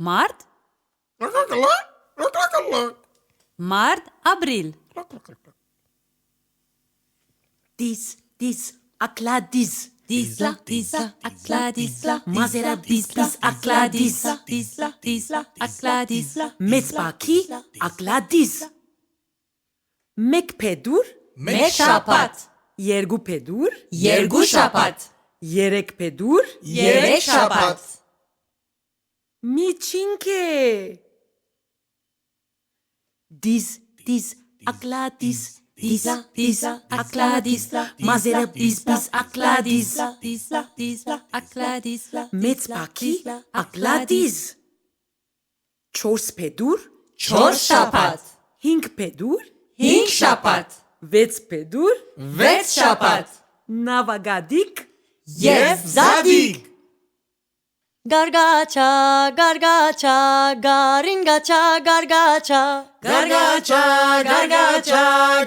Մարտ, մարտ, ապրիլ, Diz, ակլա diz, դիզլա, ակլա դիզլա, մազերա diz, ակլա diz, ակլա դիզլա, մեծ բակի, ակլա diz, մեկ փեդուր, մեկ շաբաթ, երկու փեդուր, երկու շաբաթ, երեք փեդուր, երեք շաբաթ, միջինք է, diz, ակլա diz, դիզլա, ակլա դիզլա, մազերա diz, ակլա diz, ակլա դիզլա, մեծ բակի, ակլա diz, 4 փեդուր, 4 շաբաթ, 5 փեդուր, 5 շաբաթ, 6 փեդուր, 6 շաբաթ, նավագադիկ, եւ զադիկ, Gargacha, gargacha, garingacha, gargacha. Gargacha, gargacha,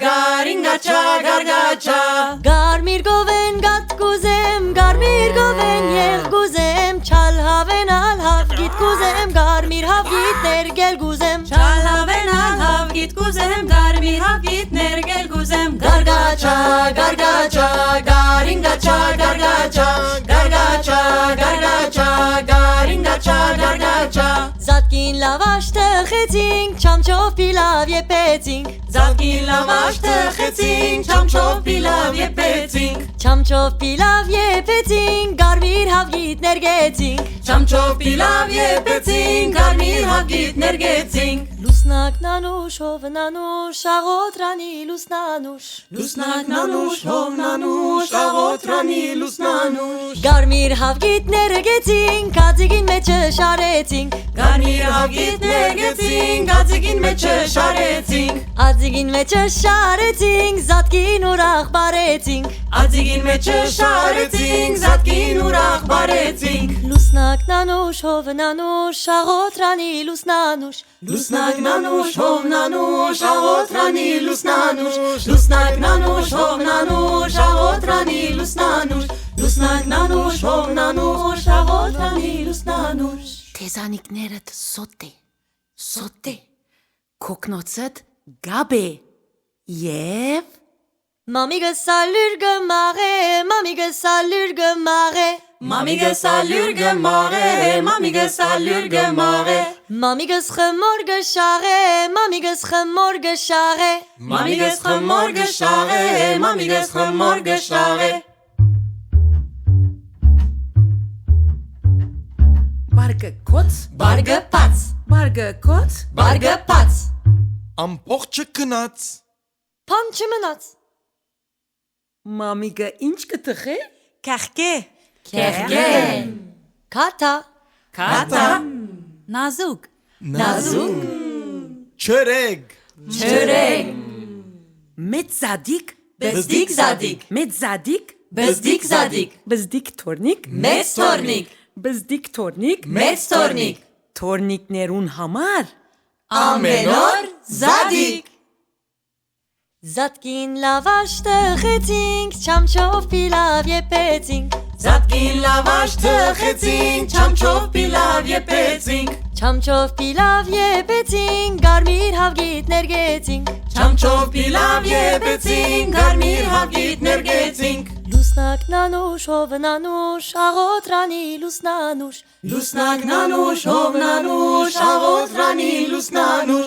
garingacha, gargacha. Garmir goven gat guzem, garmir goven yel guzem, chal haven al hav git guzem, garmir hav git nergel guzem. Chal haven al hav git guzem, garmir hav git nergel guzem. Gargacha, gargacha, garingacha, gargacha, gargacha, gargacha, garingacha, gargacha. Zatkin lavash tchetsink, chamchov pilav yepetsink. Zatkin lavash tchetsink, chamchov pilav yepetsink. Chamchov pilav yepetsink, garmir hav git nergetsink. Chamchov pilav yepetsink, garmir hav git nergetsink. Lusnak nanush, hov nanush, agot rani lus nanush. Lusnak nanush, hov nanush, agot rani lus nanush. Garmir hav git nergetsink, adzigin meche sharetsink. Garmir hav git nergetsink, adzigin meche sharetsink. Adzigin meche sharetsink, zatkin urach baretsink. Adzigin meche sharetsink, zatkin urach baretsink. Lusnak nanush, hov nanush, agot rani lus nanush. Lusnak nanush, hov nanush, agot rani lus nanush. Lusnak nanush, hov nanush, agot rani lus nanush. Lusnak nanush, hov nanush, agot rani lus nanush. Թեզանիկներդ սոտ է, կոկնոցդ գաբ է, և Mamigës salur gëmare, mamigës salur gëmare. Mamigës salur gëmare, mamigës salur gëmare. Mamigës xëmor gëshare, mamigës xëmor gëshare. Mamigës xëmor gëshare, mamigës xëmor gëshare. բարգը կոց, Բարգը պաց, բարգը կոց, բարգը պաց. Ամբողջը գնաց, Փան չմնաց։ մամիգը ինչ կտխե, Կեղկե, կեղկե. Քաթա, Քաթա, նազուկ, նազուկ, չրեգ, չրեգ. մեծ զադիկ, Բզդիկ զադիկ, մեծ զադիկ, բզդիկ զադիկ. բզդիկ թորնիկ, Մեծ թորնիկ, բզդիկ թորնիկ, մեծ թորնիկ. թորնիկներուն համար, Ամեն օր զադիկ. Zatkin lavash tchetsink, chamchov pilav yepetsink. Zatkin լավաշ թխեցինք, չամչով պիլավ եպեցինք. Chamchov pilav yepetsink, garmir hav git nergetsink. Չամչով պիլավ եպեցինք, գարմիր հավգիտ ներգեցինք. Lusnak nanush, hov nanush, agot rani lus nanush. Lusnak nanush, հով նանուշ, աղոտ ռանի լուսնանուշ.